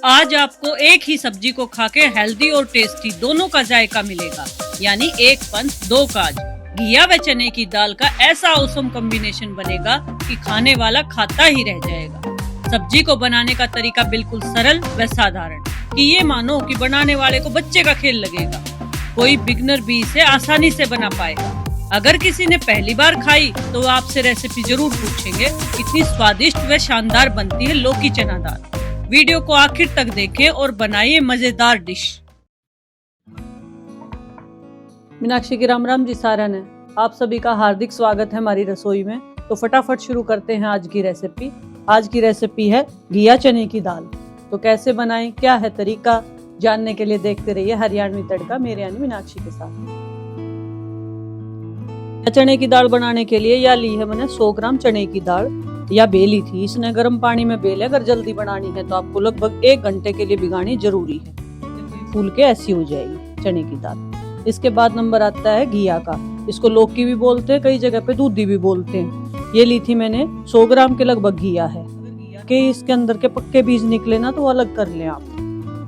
आज आपको एक ही सब्जी को खाके हेल्दी और टेस्टी दोनों का जायका मिलेगा, यानी एक पंथ दो काज। घिया व चने की दाल का ऐसा औसम कॉम्बिनेशन बनेगा कि खाने वाला खाता ही रह जाएगा। सब्जी को बनाने का तरीका बिल्कुल सरल व साधारण कि ये मानो कि बनाने वाले को बच्चे का खेल लगेगा। कोई बिगनर भी इसे आसानी से बना पाएगा। अगर किसी ने पहली बार खाई तो आपसे रेसिपी जरूर पूछेंगे। इतनी स्वादिष्ट व शानदार बनती है लौकी चना दाल। वीडियो को आखिर तक देखें और बनाइए मजेदार डिश। मीनाक्षी की राम राम जी सारा ने आप सभी का हार्दिक स्वागत है हमारी रसोई में। तो फटाफट शुरू करते हैं आज की रेसिपी। आज की रेसिपी है घिया चने की दाल। तो कैसे बनाएं, क्या है तरीका, जानने के लिए देखते रहिए हरियाणवी तड़का मेरे यानी मीनाक्षी के साथ। चने की दाल बनाने के लिए या ली है मैंने 100 ग्राम चने की दाल या बेली थी। इसने गर्म पानी में बेले। अगर जल्दी बनानी है तो आपको लगभग 1 घंटे के लिए भिगानी जरूरी है, फूल के ऐसी हो जाएगी चने की दाल। इसके बाद नंबर आता है घिया का। इसको लौकी भी बोलते हैं, कई जगह पे दूधी भी बोलते हैं। ये ली थी मैंने 100 ग्राम के लगभग घिया है कि इसके अंदर के पक्के बीज निकले ना तो अलग कर लें आप।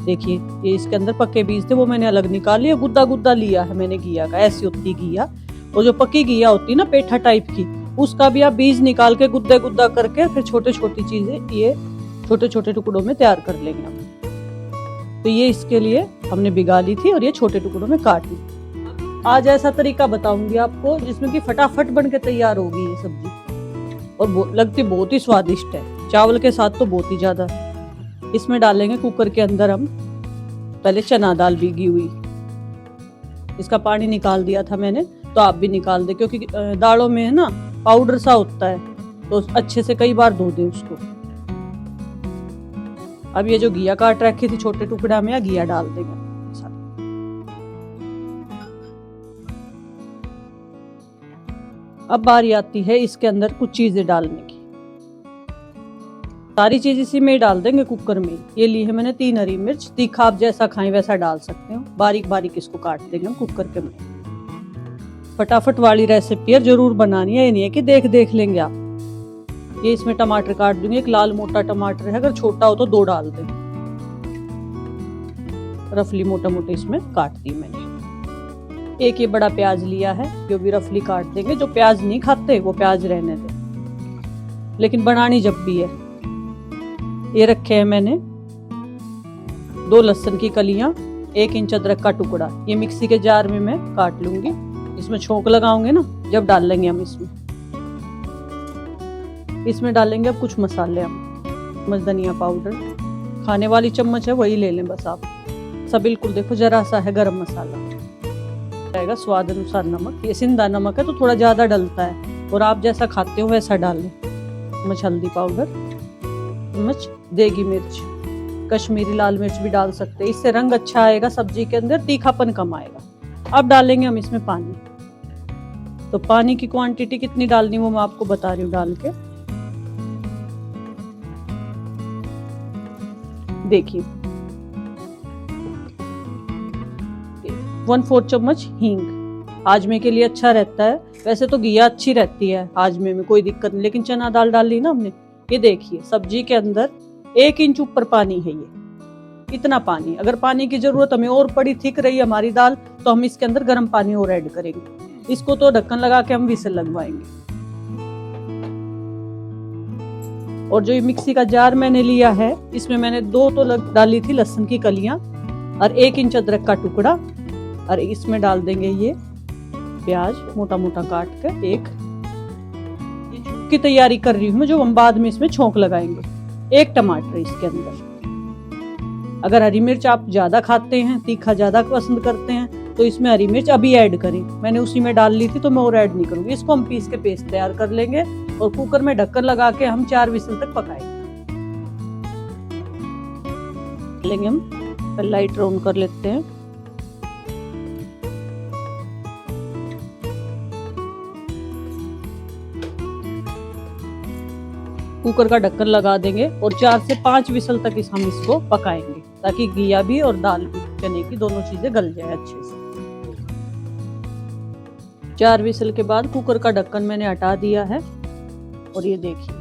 देखिए ये इसके अंदर पक्के बीज थे, वो मैंने अलग निकाल लिया। गुद्दा गुद्दा लिया है मैंने घिया का, ऐसी होती घिया। और जो पक्की घिया होती है ना पेठा टाइप की, उसका भी आप बीज निकाल के गुद्दा गुद्दा करके फिर छोटे छोटी चीजें ये छोटे छोटे टुकड़ों में तैयार कर लेंगे हम। तो ये इसके लिए हमने भिगा ली थी और ये छोटे टुकड़ों में काट ली। आज ऐसा तरीका बताऊंगी आपको जिसमें कि फटाफट बन के तैयार होगी ये सब्जी और लगती बहुत ही स्वादिष्ट है। चावल के साथ तो बहुत ही ज्यादा। इसमें डालेंगे कुकर के अंदर हम पहले चना दाल भीगी हुई। इसका पानी निकाल दिया था मैंने, तो आप भी निकाल दे, क्योंकि दालों में है ना पाउडर सा होता है, तो अच्छे से कई बार धो दे उसको। अब ये जो घिया काट रखी थी छोटे टुकड़ा में, या घिया डाल देंगे। अब बारी आती है इसके अंदर कुछ चीजें डालने की। सारी चीज इसी में डाल देंगे कुकर में। ये ली है मैंने 3 हरी मिर्च। तीखा आप जैसा खाएं वैसा डाल सकते हो। बारीक बारीक इसको काट देंगे हम कुकर के में। फटाफट वाली रेसिपी है, जरूर बनानी है। ये नहीं है कि देख देख लेंगे आप। ये इसमें टमाटर काट दूंगी। एक लाल मोटा टमाटर है, अगर छोटा हो तो 2 डाल दें। रफली मोटा मोटा इसमें काट दी मैंने। एक ये बड़ा प्याज लिया है, जो भी रफली काट देंगे। जो प्याज नहीं खाते वो प्याज रहने दें, लेकिन बनानी जब भी है। ये रखे हैं मैंने 2 लहसुन की कलियां, 1 इंच अदरक का टुकड़ा। ये मिक्सी के जार में मैं काट लूंगी। इसमें छोंक लगाओगे ना जब डाल लेंगे हम इसमें डालेंगे अब कुछ मसाले हम। धनिया पाउडर, खाने वाली चम्मच है वही ले लें बस आप। सब बिल्कुल देखो जरा सा है गरम मसाला रहेगा, स्वाद अनुसार नमक। ये सिंधा नमक है तो थोड़ा ज्यादा डलता है, और आप जैसा खाते हो वैसा डाल लें। चम्मच हल्दी पाउडर, चम्मच देगी मिर्च, कश्मीरी लाल मिर्च भी डाल सकते हैं। इससे रंग अच्छा आएगा सब्जी के अंदर, तीखापन कम आएगा। अब डालेंगे हम इसमें पानी। तो पानी की क्वांटिटी कितनी डालनी वो मैं आपको बता रही हूँ। डाल के देखिए 1/4 चम्मच हींग हाजमे के लिए अच्छा रहता है। वैसे तो घिया अच्छी रहती है हाजमे में, कोई दिक्कत नहीं, लेकिन चना दाल डाल ली ना हमने। ये देखिए सब्जी के अंदर 1 इंच ऊपर पानी है। ये इतना पानी, अगर पानी की जरूरत हमें और पड़ी थिक रही हमारी दाल तो हम इसके अंदर गर्म पानी और ऐड करेंगे। इसको तो ढक्कन लगा के हम विसल लगवाएंगे। और जो ये मिक्सी का जार मैंने लिया है, इसमें मैंने 2 तो डाली थी लहसुन की कलियां और 1 इंच अदरक का टुकड़ा। और इसमें डाल देंगे ये प्याज मोटा मोटा काट कर। एक की तैयारी कर रही हूँ मैं, जो हम बाद में इसमें छोंक लगाएंगे। 1 टमाटर इसके अंदर। अगर हरी मिर्च आप ज्यादा खाते हैं, तीखा ज्यादा पसंद करते हैं, तो इसमें हरी मिर्च अभी ऐड करें। मैंने उसी में डाल ली थी तो मैं और ऐड नहीं करूंगी। इसको हम पीस के पेस्ट तैयार कर लेंगे और कुकर में ढक्कन लगा के हम 4 विसल तक पकाएंगे। हम लाइट ऑन कर लेते हैं। कुकर का ढक्कन लगा देंगे और 4 से 5 विसल तक हम इसको पकाएंगे, ताकि घिया भी और दाल भी चने की दोनों चीजें गल जाए अच्छे से। 4 विसल के बाद कुकर का ढक्कन मैंने हटा दिया है। और ये देखिए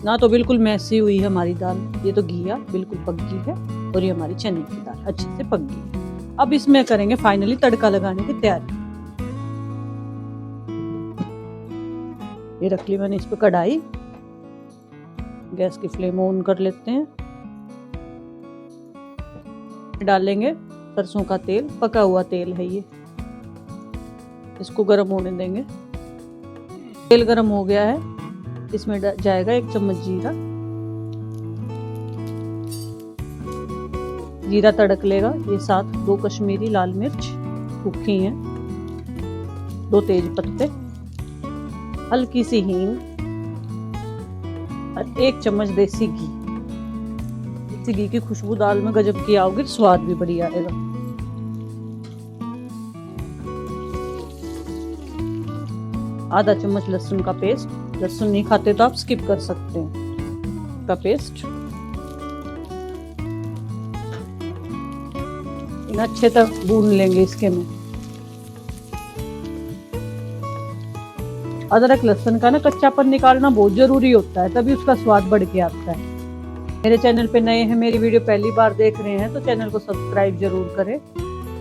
ना तो बिल्कुल मैसी हुई है हमारी दाल, ये तो घिया बिल्कुल पक गई है और ये हमारी चने की दाल अच्छे से पक गई है। अब इसमें करेंगे फाइनली तड़का लगाने की तैयारी। ये रख ली मैंने इस पे कढ़ाई, गैस की फ्लेम ऑन कर लेते हैं। डालेंगे सरसों का तेल, पका हुआ तेल है ये, इसको गर्म होने देंगे। तेल गर्म हो गया है, इसमें जाएगा 1 चम्मच जीरा। जीरा तड़क लेगा, ये साथ 2 कश्मीरी लाल मिर्च सूखी हैं, 2 तेज पत्ते, हल्की सी हींग और 1 चम्मच देसी घी। देसी घी की खुशबू दाल में गजब की आओगी, स्वाद भी बढ़िया आएगा। आधा चम्मच लहसुन का पेस्ट, लहसुन नहीं खाते तो आप स्किप कर सकते हैं, का पेस्ट। इन्हें अच्छे तक भून लेंगे इसके में। अदरक लहसुन का ना कच्चापन निकालना बहुत जरूरी होता है, तभी उसका स्वाद बढ़ के आता है। मेरे चैनल पे नए हैं, मेरी वीडियो पहली बार देख रहे हैं तो चैनल को सब्सक्राइब जरूर करें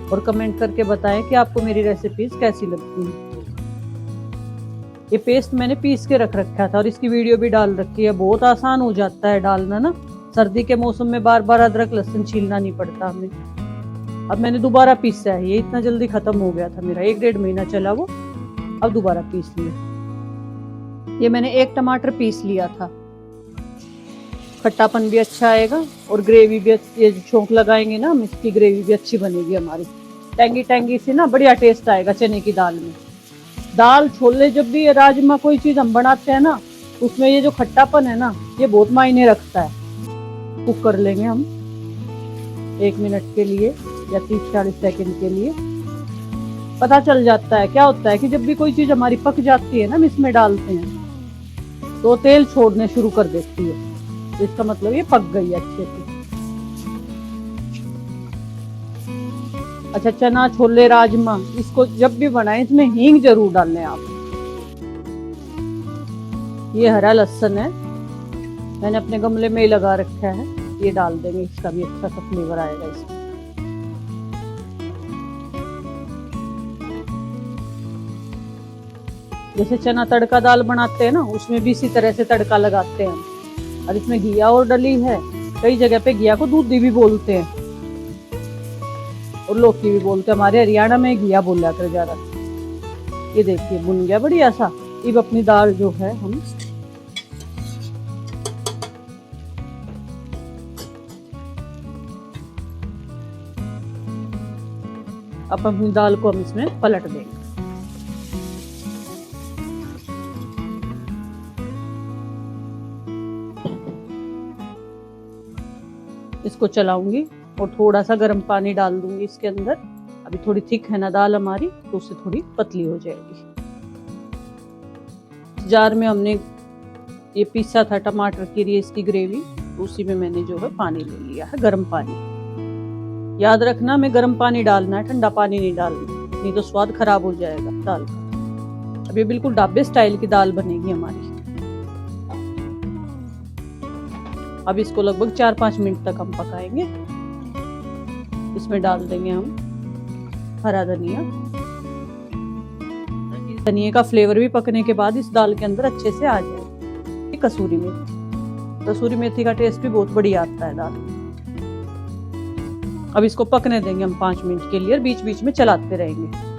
और कमेंट करके बताएं कि आपको मेरी रेसिपीज कैसी लगती हैं। ये पेस्ट मैंने पीस के रख रखा था और इसकी वीडियो भी डाल रखी है। बहुत आसान हो जाता है डालना ना, सर्दी के मौसम में बार बार अदरक लहसुन छीलना नहीं पड़ता हमें। अब मैंने दोबारा पीसा है, ये इतना जल्दी खत्म हो गया था मेरा, 1-1.5 महीना चला वो, अब दोबारा पीस लिया। ये मैंने 1 टमाटर पीस लिया था, खट्टापन भी अच्छा आएगा और ग्रेवी भी, ये छोंक लगाएंगे ना हम, इसकी ग्रेवी भी अच्छी बनेगी हमारी, टैंगी टैंगी से ना, बढ़िया टेस्ट आएगा चने की दाल में। दाल छोले जब भी राजमा कोई चीज हम बनाते हैं ना, उसमें ये जो खट्टापन है ना, ये बहुत मायने रखता है। कुक कर लेंगे हम 1 मिनट के लिए या 30-40 सेकंड के लिए। पता चल जाता है, क्या होता है कि जब भी कोई चीज हमारी पक जाती है ना, हम इसमें डालते हैं तो तेल छोड़ने शुरू कर देती है, तो इसका मतलब ये पक गई है अच्छे से। अच्छा, चना छोले राजमा, इसको जब भी बनाएं इसमें हींग जरूर डालें आप। ये हरा लहसुन है, मैंने अपने गमले में ही लगा रखा है, ये डाल देंगे, इसका भी अच्छा सा फ्लेवर आएगा इसमें। जैसे चना तड़का दाल बनाते हैं ना, उसमें भी इसी तरह से तड़का लगाते हैं। और इसमें घिया और डली है, कई जगह पे घिया को दूधी भी बोलते हैं और लौकी भी बोलते हैं, हमारे हरियाणा में घिया बोला कर ज्यादा। ये देखिए बुन गया बढ़िया सा। अब अपनी दाल जो है हम अपनी दाल को हम इसमें पलट देंगे। इसको चलाऊंगी और थोड़ा सा गर्म पानी डाल दूंगी इसके अंदर। अभी थोड़ी थिक है ना दाल हमारी, तो उससे थोड़ी पतली हो जाएगी। जार में हमने ये पीसा था टमाटर के लिए इसकी ग्रेवी, तो उसी में मैंने जो है पानी ले लिया है, गर्म पानी। याद रखना हमें गर्म पानी डालना है, ठंडा पानी नहीं डालना, नहीं तो स्वाद खराब हो जाएगा दाल का। अब ये बिल्कुल ढाबे स्टाइल की दाल बनेगी हमारी। अब इसको लगभग 4-5 मिनट तक हम पकाएंगे। इसमें डाल देंगे हम हरा धनिया। धनिया का फ्लेवर भी पकने के बाद इस दाल के अंदर अच्छे से आ जाए। कसूरी मेथी, कसूरी मेथी का टेस्ट भी बहुत बढ़िया आता है दाल में। अब इसको पकने देंगे हम 5 मिनट के लिए और बीच बीच में चलाते रहेंगे।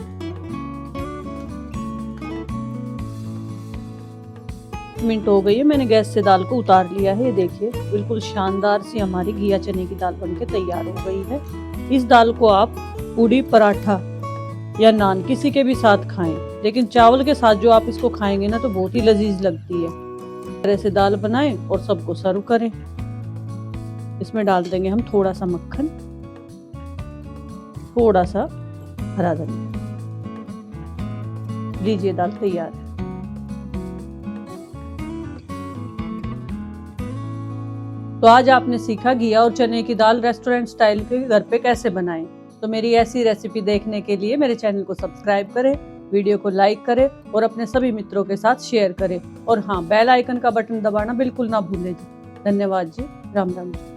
मिनट हो गई है, मैंने गैस से दाल को उतार लिया है। ये देखिए बिल्कुल शानदार सी हमारी घिया चने की दाल बनके तैयार हो गई है। इस दाल को आप पूड़ी, पराठा या नान किसी के भी साथ खाएं, लेकिन चावल के साथ जो आप इसको खाएंगे ना तो बहुत ही लजीज लगती है। इस तरह से दाल बनाएं और सबको सर्व करें। इसमें डाल देंगे हम थोड़ा सा मक्खन, थोड़ा सा हरा धनिया। लीजिए दाल तैयार है। तो आज आपने सीखा घिया और चने की दाल रेस्टोरेंट स्टाइल के घर पे कैसे बनाएं। तो मेरी ऐसी रेसिपी देखने के लिए मेरे चैनल को सब्सक्राइब करें वीडियो को लाइक करें और अपने सभी मित्रों के साथ शेयर करें। और हाँ, बेल आइकन का बटन दबाना बिल्कुल ना भूलें जी। धन्यवाद जी। राम राम जी।